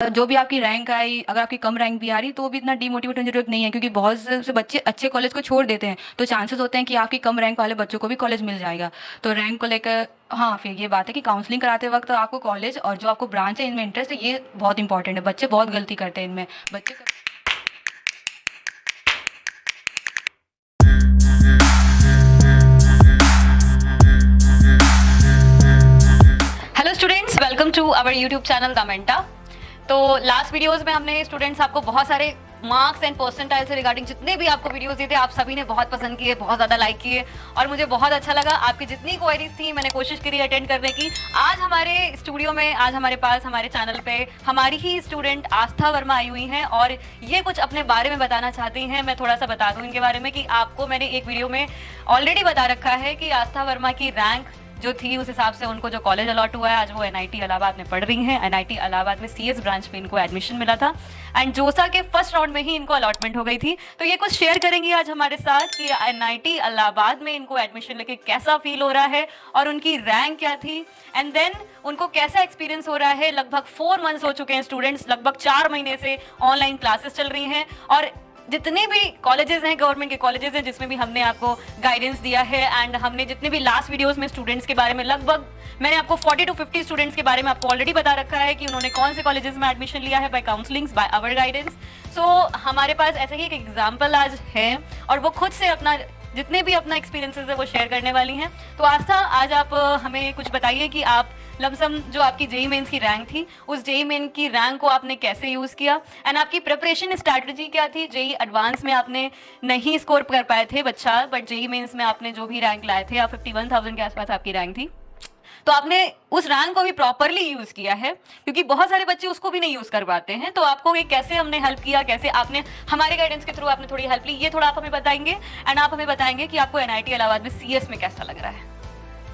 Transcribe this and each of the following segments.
जो भी आपकी रैंक आई, अगर आपकी कम रैंक भी आ रही तो वो भी इतना डीमोटिवेट होने की ज़रूरत नहीं है, क्योंकि बहुत से बच्चे अच्छे कॉलेज को छोड़ देते हैं, तो चांसेस होते हैं कि आपकी कम रैंक वाले बच्चों को भी कॉलेज मिल जाएगा। तो रैंक को लेकर हाँ, फिर ये बात है कि काउंसलिंग कराते वक्त आपको कॉलेज और जो आपको ब्रांच है इनमें इंटरेस्ट है, ये बहुत इंपॉर्टेंट है। बच्चे बहुत गलती करते हैं इनमें। बच्चे hello students, welcome to our YouTube channel the Menta. तो लास्ट वीडियोस में हमने स्टूडेंट्स आपको बहुत सारे मार्क्स एंड परसेंटाइल से रिगार्डिंग जितने भी आपको वीडियोस दिए थे, आप सभी ने बहुत पसंद किए, बहुत ज़्यादा लाइक किए और मुझे बहुत अच्छा लगा। आपकी जितनी क्वेरीज थी मैंने कोशिश करी अटेंड करने की। आज हमारे स्टूडियो में, आज हमारे पास हमारे चैनल पे हमारी ही स्टूडेंट आस्था वर्मा आई हुई हैं और ये कुछ अपने बारे में बताना चाहती हैं। मैं थोड़ा सा बता दूँ इनके बारे में कि आपको मैंने एक वीडियो में ऑलरेडी बता रखा है कि आस्था वर्मा की रैंक जो थी उस हिसाब से उनको जो कॉलेज अलॉट हुआ है, आज वो एनआईटी इलाहाबाद में पढ़ रही हैं। एनआईटी इलाहाबाद में सीएस ब्रांच में इनको एडमिशन मिला था एंड जोसा के फर्स्ट राउंड में ही इनको अलॉटमेंट हो गई थी। तो ये कुछ शेयर करेंगी आज हमारे साथ कि एनआईटी इलाहाबाद में इनको एडमिशन लेके कैसा फील हो रहा है और उनकी रैंक क्या थी एंड देन उनको कैसा एक्सपीरियंस हो रहा है। लगभग 4 मंथ्स हो चुके हैं स्टूडेंट्स, लगभग 4 महीने से ऑनलाइन क्लासेस चल रही हैं और जितने भी कॉलेजेस हैं, गवर्नमेंट के कॉलेजेस हैं जिसमें भी हमने आपको गाइडेंस दिया है एंड हमने जितने भी लास्ट वीडियोस में स्टूडेंट्स के बारे में, लगभग मैंने आपको 40 to 50 स्टूडेंट्स के बारे में आपको ऑलरेडी बता रखा है कि उन्होंने कौन से कॉलेजेस में एडमिशन लिया है by counsellings, by our guidance. So हमारे पास ऐसे ही एक एग्जाम्पल आज है और वो खुद से अपना जितने भी अपना एक्सपीरियंसेस है वो शेयर करने वाली हैं। तो आस्था, आज आप हमें कुछ बताइए कि आप लमसम जो आपकी जेई मेंस की रैंक थी, उस जेई मेन की रैंक को आपने कैसे यूज़ किया एंड आपकी प्रिपरेशन स्ट्रैटेजी क्या थी। जेई एडवांस में आपने नहीं स्कोर कर पाए थे बच्चा, बट जेई मेंस में आपने जो भी रैंक लाए थे, आप 51,000 के आसपास आपकी रैंक थी, तो आपने उस रैंक को भी प्रॉपरली यूज़ किया है, क्योंकि बहुत सारे बच्चे उसको भी नहीं यूज़ कर पाते हैं। तो आपको ये कैसे हमने हेल्प किया, कैसे आपने हमारे गाइडेंस के थ्रू आपने थोड़ी हेल्प ली, ये थोड़ा आप हमें बताएंगे एंड आप हमें बताएंगे कि आपको एनआईटी इलाहाबाद में सीएस में कैसा लग रहा है।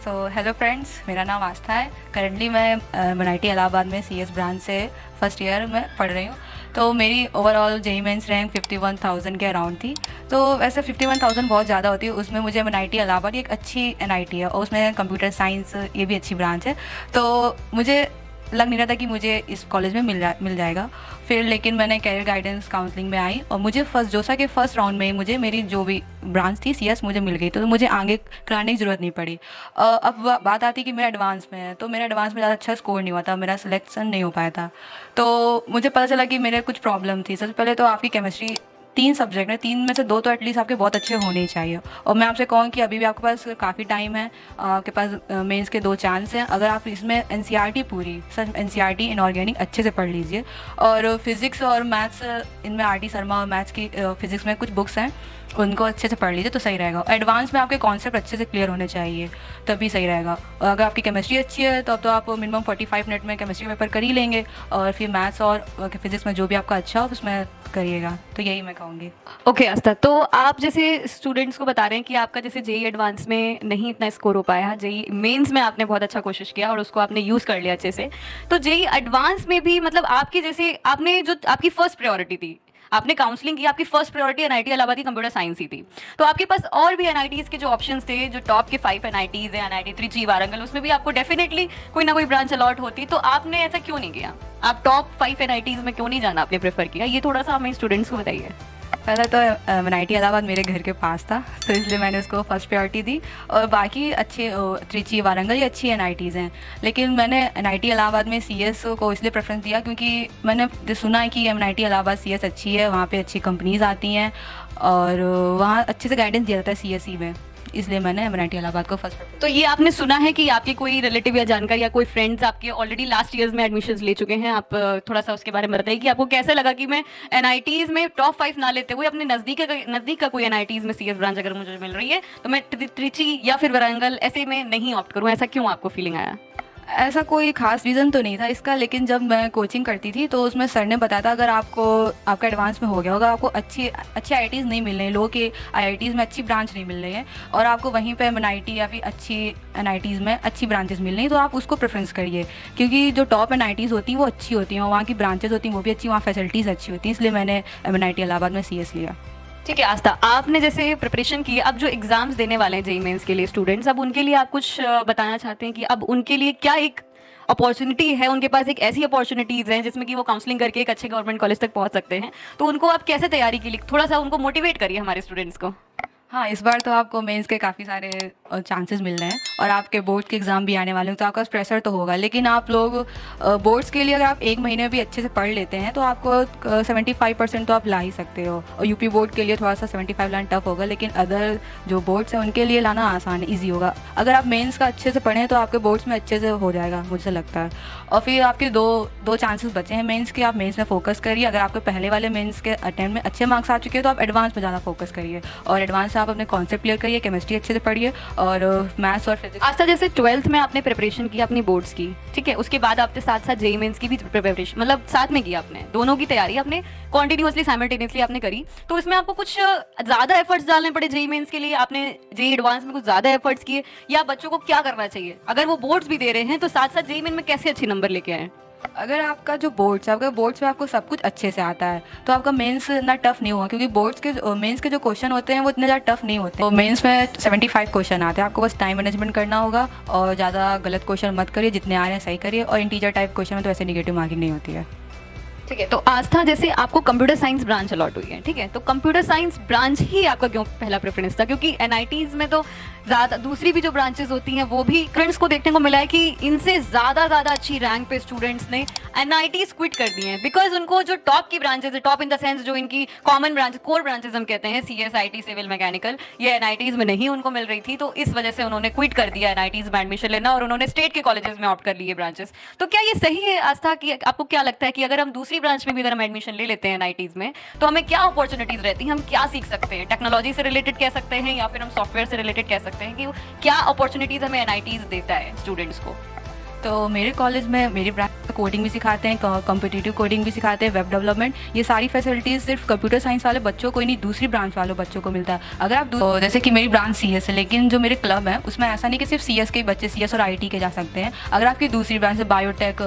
सो हेलो फ्रेंड्स, मेरा नाम आस्था है। करंटली मैं एनआईटी इलाहाबाद में सीएस ब्रांच से फर्स्ट ईयर में पढ़ रही हूँ। तो मेरी ओवरऑल जेई मेंस रैंक 51,000 के अराउंड थी। तो वैसे 51,000 बहुत ज़्यादा होती है, उसमें मुझे एनआईटी इलाहाबाद एक अच्छी एनआईटी है और उसमें कंप्यूटर साइंस ये भी अच्छी ब्रांच है। तो मुझे लग नहीं रहा था कि मुझे इस कॉलेज में मिल जाएगा। फिर लेकिन मैंने कैरियर गाइडेंस काउंसलिंग में आई और मुझे जोसा के फर्स्ट राउंड में ही मुझे मेरी जो भी ब्रांच थी सीएस मुझे मिल गई, तो मुझे आगे कराने की ज़रूरत नहीं पड़ी। अब बात आती कि मेरा एडवांस में है, तो मेरा एडवांस में ज़्यादा अच्छा स्कोर नहीं हुआ था, मेरा सिलेक्शन नहीं हो पाया था। तो मुझे पता चला कि मेरे कुछ प्रॉब्लम थी। सबसे पहले तो आपकी केमिस्ट्री, 3 सब्जेक्ट है, 3 में से 2 तो एटलीस्ट आपके बहुत अच्छे होने ही चाहिए। और मैं आपसे कहूँ कि अभी भी आपके पास काफ़ी टाइम है, आपके पास मेंस के 2 चांस हैं। अगर आप इसमें एनसीईआरटी पूरी सर एनसीईआरटी इनऑर्गेनिक अच्छे से पढ़ लीजिए और फिज़िक्स और मैथ्स, इनमें आरटी शर्मा और मैथ्स की फिज़िक्स में कुछ बुक्स हैं, उनको अच्छे से पढ़ लीजिए तो सही रहेगा। एडवांस में आपके कॉन्सेप्ट अच्छे से क्लियर होने चाहिए, तभी सही रहेगा। और अगर आपकी केमिस्ट्री अच्छी है तो अब तो आप मिनिमम 45 मिनट में केमिस्ट्री पेपर कर ही लेंगे और फिर मैथ्स और फिज़िक्स में जो भी आपका अच्छा हो उसमें करिएगा। तो यही मैं कहूँगी। ओके आस्था, तो आप जैसे स्टूडेंट्स को बता रहे हैं कि आपका जैसे जेई एडवांस में नहीं इतना स्कोर हो पाया, जेई मेंस में आपने बहुत अच्छा कोशिश किया और उसको आपने यूज़ कर लिया अच्छे से, तो जेई एडवांस में भी मतलब आपकी जैसे आपने जो आपकी फर्स्ट प्रायोरिटी थी, आपने काउंसलिंग की, आपकी फर्स्ट प्रायोरिटी एनआईटी इलाहाबाद की कंप्यूटर साइंस ही थी, तो आपके पास और भी एनआईटीज़ के जो ऑप्शंस थे, जो टॉप के 5 एनआईटीज़ हैं, एनआईटी त्रिची, वारंगल, उसमें भी आपको डेफिनेटली कोई ना कोई ब्रांच अलॉट होती, तो आपने ऐसा क्यों नहीं किया? आप टॉप 5 एनआईटीज़ में क्यों नहीं जाना आपने प्रेफर किया? ये थोड़ा सा हमें स्टूडेंट्स को बताइए। पहले तो एनआईटी इलाहाबाद मेरे घर के पास था, तो इसलिए मैंने उसको फर्स्ट प्रायोरिटी दी। और बाकी अच्छे त्रिची, वारंगल ये अच्छी एनआईटीज़ हैं, लेकिन मैंने एनआईटी इलाहाबाद में सीएस को इसलिए प्रेफरेंस दिया क्योंकि मैंने सुना है कि एनआईटी इलाहाबाद सीएस अच्छी है, वहाँ पे अच्छी कंपनीज़ आती हैं और वहाँ अच्छे से गाइडेंस दिया जाता है सीएसई में, इसलिए मैंने एनआईटी इलाहाबाद को फर्स्ट। तो ये आपने सुना है कि आपके कोई रिलेटिव या जानकार या कोई फ्रेंड्स आपके ऑलरेडी लास्ट ईयर्स में एडमिशंस ले चुके हैं, आप थोड़ा सा उसके बारे में बताइए कि आपको कैसे लगा कि मैं एनआईटीज़ में टॉप 5 ना लेते हुए अपने नज़दीक का कोई एनआईटीज़ में सीएस ब्रांच अगर मुझे मिल रही है तो मैं त्रिची या फिर वारंगल ऐसे में नहीं ऑप्ट करूँ? ऐसा क्यों आपको फीलिंग आया? ऐसा कोई ख़ास रीज़न तो नहीं था इसका, लेकिन जब मैं कोचिंग करती थी तो उसमें सर ने बताया था अगर आपको आपका एडवांस में हो गया होगा, आपको अच्छी आईआईटीज़ नहीं मिल रही हैं, लोगों के आईआईटीज़ में अच्छी ब्रांच नहीं मिल रही है और आपको वहीं पे एनआईटी या फिर अच्छी एनआईटीज़ में अच्छी ब्रांचेस मिल रही हैं, तो आप उसको प्रेफरेंस करिए, क्योंकि जो टॉप एनआईटीज़ होती हैं वो अच्छी होती हैं और वहाँ की ब्रांचेस होती हैं वो भी अच्छी, वहाँ फैसिलिटीज़ अच्छी होती हैं, इसलिए मैंने एनआईटी इलाहाबाद में सीएस लिया। ठीक है आस्था, आपने जैसे प्रिपरेशन की, अब जो एग्जाम्स देने वाले हैं जेई मेंस के लिए स्टूडेंट्स, अब उनके लिए आप कुछ बताना चाहते हैं कि अब उनके लिए क्या एक अपॉर्चुनिटी है, उनके पास एक ऐसी अपॉर्चुनिटीज़ हैं जिसमें कि वो काउंसलिंग करके एक अच्छे गवर्नमेंट कॉलेज तक पहुंच सकते हैं, तो उनको आप कैसे तैयारी के लिए थोड़ा सा उनको मोटिवेट करिए हमारे स्टूडेंट्स को। हाँ, इस बार तो आपको मेंस के काफ़ी सारे चांसेस मिल रहे हैं और आपके बोर्ड के एग्ज़ाम भी आने वाले हैं, तो आपका प्रेशर तो होगा। लेकिन आप लोग बोर्ड्स के लिए अगर आप एक महीने भी अच्छे से पढ़ लेते हैं तो आपको 75% तो आप ला ही सकते हो। और यूपी बोर्ड के लिए थोड़ा सा 75 लाना टफ होगा, लेकिन अदर जो बोर्ड्स हैं उनके लिए लाना आसान है, ईजी होगा। अगर आप मेंस का अच्छे से पढ़ें तो आपके बोर्ड्स में अच्छे से हो जाएगा, मुझे लगता है। और फिर आपके दो चांसेस बचे हैं मेंस के, आप मेंस में फोकस करिए। अगर आपके पहले वाले मेंस के अटेम्प्ट में अच्छे मार्क्स आ चुके हैं तो आप एडवांस में ज़्यादा फोकस करिए, और एडवांस से आप अपने कॉन्सेप्ट क्लियर करिए, केमिस्ट्री अच्छे से पढ़िए और मैथ्स और फिजिक्स। आज तक जैसे 12th में आपने प्रिपरेशन की अपनी बोर्ड्स की, ठीक है, उसके बाद आपने साथ साथ जेईई मेंस की भी प्रिपरेशन, मतलब साथ में की आपने, दोनों की तैयारी आपने कॉन्टिन्यूसली साइमल्टेनियसली आपने करी, तो इसमें आपको कुछ ज़्यादा एफर्ट्स डालने पड़े जेईई मेंस के लिए? आपने जेईई एडवांस में कुछ ज़्यादा एफर्ट्स किए, या बच्चों को क्या करना चाहिए अगर वो बोर्ड्स भी दे रहे हैं तो साथ साथ जेईई मेन में कैसे अच्छे नंबर लेके आए? अगर आपका जो बोर्ड्स है, आपके बोर्ड्स में आपको सब कुछ अच्छे से आता है तो आपका मेंस इतना टफ नहीं होगा, क्योंकि बोर्ड्स के मेंस के जो क्वेश्चन होते हैं वो इतने ज़्यादा टफ नहीं होते। तो मेंस में 75 क्वेश्चन आते हैं, आपको बस टाइम मैनेजमेंट करना होगा और ज़्यादा गलत क्वेश्चन मत करिए, जितने आ रहे हैं सही करिए। और इंटीजर टाइप क्वेश्चन में तो ऐसे निगेटिव मार्किंग नहीं होती है। ठीक है, तो आस्था जैसे आपको कंप्यूटर साइंस ब्रांच अलॉट हुई है, ठीक है, तो कंप्यूटर साइंस ब्रांच ही आपका क्यों पहला प्रेफरेंस था? क्योंकि एनआईटीज में तो ज़्यादा दूसरी भी जो ब्रांचेस होती हैं वो भी फ्रेंड्स को देखने को मिला है कि इनसे ज़्यादा अच्छी रैंक पे स्टूडेंट्स ने एनआईटीज क्विट कर दी हैं, बिकॉज उनको जो टॉप की ब्रांचेस है, टॉप इन द सेंस जो इनकी कॉमन ब्रांच, कोर ब्रांचेस हम कहते हैं, सीएस, आईटी, सिविल, मैकेनिकल, ये एनआईटीज में नहीं उनको मिल रही थी, तो इस वजह से उन्होंने क्विट कर दिया एनआईटीज में एडमिशन लेना और उन्होंने स्टेट के कॉलेजेस में ऑप्ट कर लिए ब्रांचेस। तो क्या ये सही है आस्था की? आपको क्या लगता है कि अगर हम दूसरी ब्रांच में भी अगर हम एडमिशन ले लेते हैं एनआईटीज में तो हमें क्या अपॉर्चुनिटीज रहती हैं, हम क्या सीख सकते हैं? टेक्नोलॉजी से रिलेटेड कह सकते हैं या फिर हम सॉफ्टवेयर से रिलेटेड कह सकते हैं कि क्या अपॉर्चुनिटीज हमें एनआईटीज देता है स्टूडेंट्स को? तो मेरे कॉलेज में मेरी ब्रांच में कोडिंग भी सिखाते हैं, कॉम्पिटिटिव कोडिंग भी सिखाते हैं, वेब डेवलपमेंट, ये सारी फैसिलिटीज़ सिर्फ कंप्यूटर साइंस वाले बच्चों को ही नहीं, दूसरी ब्रांच वालों बच्चों को मिलता है। अगर आप तो जैसे कि मेरी ब्रांच सीएस है, लेकिन जो मेरे क्लब है उसमें ऐसा नहीं कि सिर्फ सीएस के बच्चे सीएस और आईटी के जा सकते हैं। अगर आपकी दूसरी ब्रांच है बायोटेक,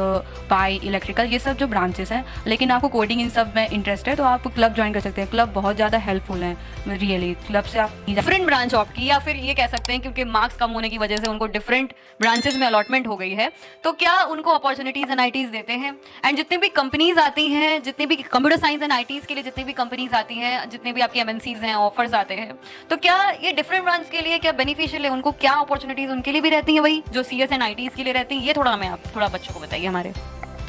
पाई, इलेक्ट्रिकल, ये सब जो ब्रांचेस हैं, लेकिन आपको कोडिंग इन सब में इंटरेस्ट है तो आप क्लब ज्वाइन कर सकते हैं। क्लब बहुत ज़्यादा हेल्पफुल है रियली, क्लब से आप डिफरेंट ब्रांच ऑप्ट की, या फिर ये कह सकते हैं क्योंकि मार्क्स कम होने की वजह से उनको डिफरेंट ब्रांचेस में अलॉटमेंट हो गई है, तो क्या उनको अपॉर्चुनिटीज एनआईटीज देते हैं? एंड जितनी भी कंपनीज आती हैं, जितनी भी कंप्यूटर साइंस एंड आईटीज के लिए जितनी भी कंपनीज आती हैं, जितने भी आपकी एमएनसीज हैं, ऑफर्स आते हैं, तो क्या ये डिफरेंट ब्रांच के लिए क्या बेनिफिशियल है? उनको क्या अपॉर्चुनिटीज उनके लिए भी रहती हैं वही जो सीएस एंड आईटीज के लिए रहती हैं? ये थोड़ा हमें आप थोड़ा बच्चों को बताइए हमारे।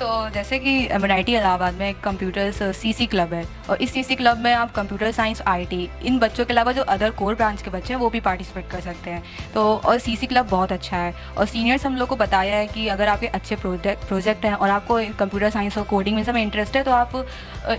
तो जैसे कि एमआईटी इलाहाबाद में एक कंप्यूटर्स सीसी क्लब है, और इस सीसी क्लब में आप कंप्यूटर साइंस, आईटी, इन बच्चों के अलावा जो अदर कोर ब्रांच के बच्चे हैं वो भी पार्टिसिपेट कर सकते हैं। तो और सीसी क्लब बहुत अच्छा है, और सीनियर्स हम लोग को बताया है कि अगर आपके अच्छे प्रोजेक्ट हैं और आपको कंप्यूटर साइंस और कोडिंग में सब इंटरेस्ट है तो आप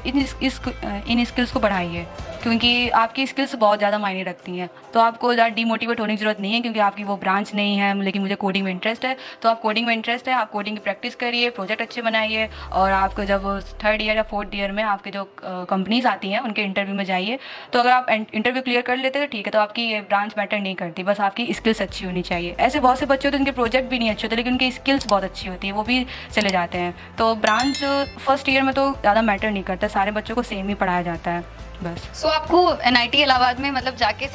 इन स्किल्स को बढ़ाइए, क्योंकि आपकी स्किल्स बहुत ज़्यादा मायने रखती हैं। तो आपको ज़्यादा डीमोटिवेट होने की ज़रूरत नहीं है, क्योंकि आपकी वो ब्रांच नहीं है लेकिन मुझे कोडिंग में इंटरेस्ट है, तो आप कोडिंग में इंटरेस्ट है, आप कोडिंग की प्रैक्टिस करिए, प्रोजेक्ट अच्छे बनाइए, और आपको जब 3rd ईयर या 4th ईयर में आपके जो कंपनीज आती हैं उनके इंटरव्यू में जाइए, तो अगर आप इंटरव्यू क्लियर कर लेते हैं तो ठीक है, तो आपकी ये ब्रांच मैटर नहीं करती, बस आपकी स्किल्स अच्छी होनी चाहिए। ऐसे बहुत से बच्चे होते हैं उनके प्रोजेक्ट भी नहीं अच्छे होते लेकिन उनकी स्किल्स बहुत अच्छी होती है, वो भी चले जाते हैं। तो ब्रांच फर्स्ट ईयर में तो ज़्यादा मैटर नहीं करता, सारे बच्चों को सेम ही पढ़ाया जाता है बस। सो आपको एनआईटी इलाहाबाद में मतलब जाके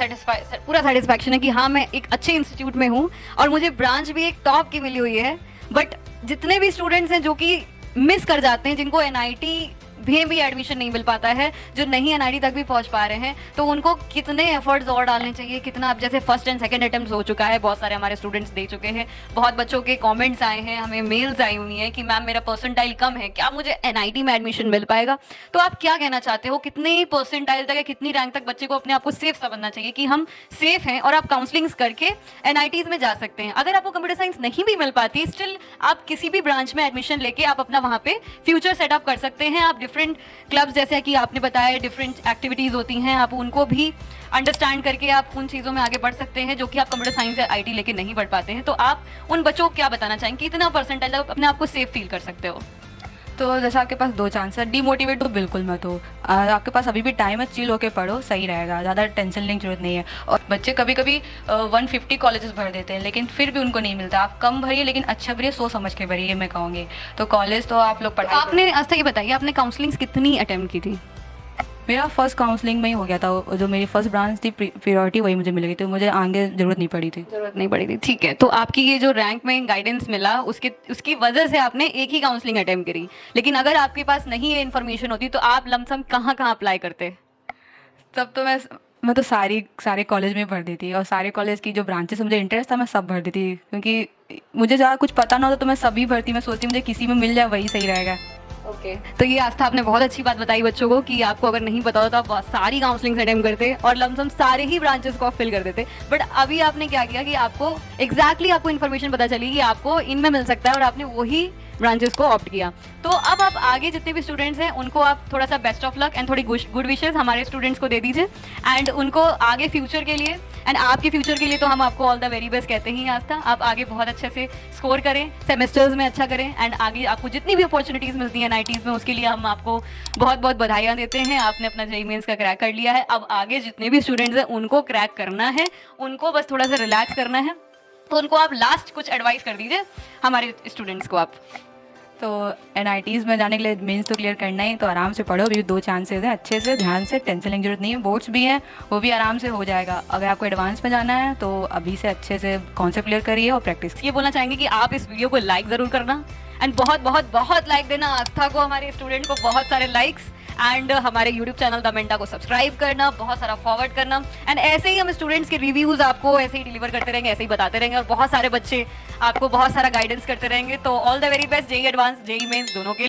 पूरा सेटिस्फैक्शन है कि हाँ मैं एक अच्छे इंस्टीट्यूट में हूँ और मुझे ब्रांच भी एक टॉप की मिली हुई है। बट जितने भी स्टूडेंट्स हैं जो कि मिस कर जाते हैं, जिनको एनआईटी भी एडमिशन नहीं मिल पाता है, जो नहीं एनआईटी तक भी पहुंच पा रहे हैं, तो उनको कितने एफर्ट्स और डालने चाहिए? कितना, अब जैसे फर्स्ट एंड सेकंड अटेम्प्ट हो चुका है, बहुत सारे हमारे स्टूडेंट्स दे चुके हैं, बहुत बच्चों के कमेंट्स आए हैं, हमें मेल्स आई हुई हैं कि मैम मेरा परसेंटाइल कम है, क्या मुझे एनआईटी में एडमिशन मिल पाएगा? तो आप क्या कहना चाहते हो, कितनी परसेंटाइल तक या कितनी रैंक तक बच्चे को अपने आप को सेफ समझना चाहिए कि हम सेफ हैं और आप काउंसलिंग्स करके एनआईटीज में जा सकते हैं? अगर आपको कंप्यूटर साइंस नहीं भी मिल पाती, स्टिल आप किसी भी ब्रांच में एडमिशन लेके आप अपना वहाँ पे फ्यूचर सेटअप कर सकते हैं। आप डिफरेंट क्लब्स, जैसे कि आपने बताया डिफरेंट एक्टिविटीज़ होती हैं, आप उनको भी अंडरस्टैंड करके आप उन चीज़ों में आगे बढ़ सकते हैं जो कि आप कंप्यूटर साइंस या आईटी लेके नहीं बढ़ पाते हैं। तो आप उन बच्चों को क्या बताना चाहेंगे कि इतना परसेंटाइल आप अपने आप को सेफ फील कर सकते हो? तो जैसे आपके पास 2 चांस है, डीमोटिवेट तो बिल्कुल मत हो, आपके पास अभी भी टाइम है, चिल होके पढ़ो, सही रहेगा, ज़्यादा टेंशन लेने की जरूरत नहीं है। और बच्चे कभी कभी 150 कॉलेजेस भर देते हैं लेकिन फिर भी उनको नहीं मिलता। आप कम भरिए लेकिन अच्छा भरिए, सोच समझ के भरिए, मैं कहूँगी। तो कॉलेज तो आप लोग पढ़ाई। आपने आज तक ये बताइए, आपने काउंसलिंग्स कितनी अटेम्प्ट की थी? मेरा फर्स्ट काउंसलिंग में ही हो गया था, जो मेरी फर्स्ट ब्रांच थी प्रियोरिटी वही मुझे मिल गई थी, मुझे आगे ज़रूरत नहीं पड़ी थी। जरूरत नहीं पड़ी थी, ठीक है। तो आपकी ये जो रैंक में गाइडेंस मिला उसकी वजह से आपने एक ही काउंसलिंग अटेम्प्ट करी, लेकिन अगर आपके पास नहीं ये इन्फॉर्मेशन होती तो आप लमसम कहाँ कहाँ अप्लाई करते? तब तो मैं तो सारे कॉलेज में भर दी थी, और सारे कॉलेज की जो ब्रांचेस मुझे इंटरेस्ट था मैं सब भर दी थी, क्योंकि मुझे ज़्यादा कुछ पता ना होता तो मैं सभी भरती, मैं सोचती मुझे किसी में मिल जाए वही सही रहेगा। ओके तो ये आस्था आपने बहुत अच्छी बात बताई बच्चों को कि आपको अगर नहीं पता होता तो आप सारी काउंसलिंग अटेम्प्ट करते और लमसम सारे ही ब्रांचेस को आप फिल कर देते। बट अभी आपने क्या किया कि आपको एग्जैक्टली आपको इन्फॉर्मेशन पता चली कि आपको इनमें मिल सकता है और आपने वही ब्रांचेस को ऑप्ट किया। तो अब आप आगे जितने भी स्टूडेंट्स हैं उनको आप थोड़ा सा बेस्ट ऑफ लक एंड थोड़ी गुड विशेस हमारे स्टूडेंट्स को दे दीजिए, एंड उनको आगे फ्यूचर के लिए एंड आपके फ्यूचर के लिए तो हम आपको ऑल द वेरी बेस्ट कहते ही हैं आस्था। आप आगे बहुत अच्छे से स्कोर करें, सेमेस्टर्स में अच्छा करें, एंड आगे आपको जितनी भी अपॉर्चुनिटीज़ मिलती हैं नाइटीज़ में उसके लिए हम आपको बहुत बहुत बधाइयाँ देते हैं। आपने अपना जेईई मेंस का क्रैक कर लिया है, अब आगे जितने भी स्टूडेंट्स हैं उनको क्रैक करना है, उनको बस थोड़ा सा रिलैक्स करना है। तो उनको आप लास्ट कुछ एडवाइस कर दीजिए हमारे स्टूडेंट्स को आप। तो NITs में जाने के लिए मेंस तो क्लियर करना ही, तो आराम से पढ़ो, अभी 2 चांसेस हैं, अच्छे से ध्यान से, टेंशन लेने की जरूरत नहीं है, बोर्ड्स भी हैं वो भी आराम से हो जाएगा। अगर आपको एडवांस में जाना है तो अभी से अच्छे से कॉन्सेप्ट क्लियर करिए और प्रैक्टिस। ये बोलना चाहेंगे कि आप इस वीडियो को लाइक ज़रूर करना एंड बहुत बहुत बहुत लाइक देना आस्था को, हमारे स्टूडेंट को बहुत सारे लाइक्स, एंड हमारे यूट्यूब चैनल दमेंटा को सब्सक्राइब करना, बहुत सारा फॉरवर्ड करना, एंड ऐसे ही हम स्टूडेंट्स के रिव्यूज़ आपको ऐसे ही डिलीवर करते रहेंगे, ऐसे ही बताते रहेंगे, और बहुत सारे बच्चे आपको बहुत सारा गाइडेंस करते रहेंगे। तो all the very best JEE advance JEE mains दोनों के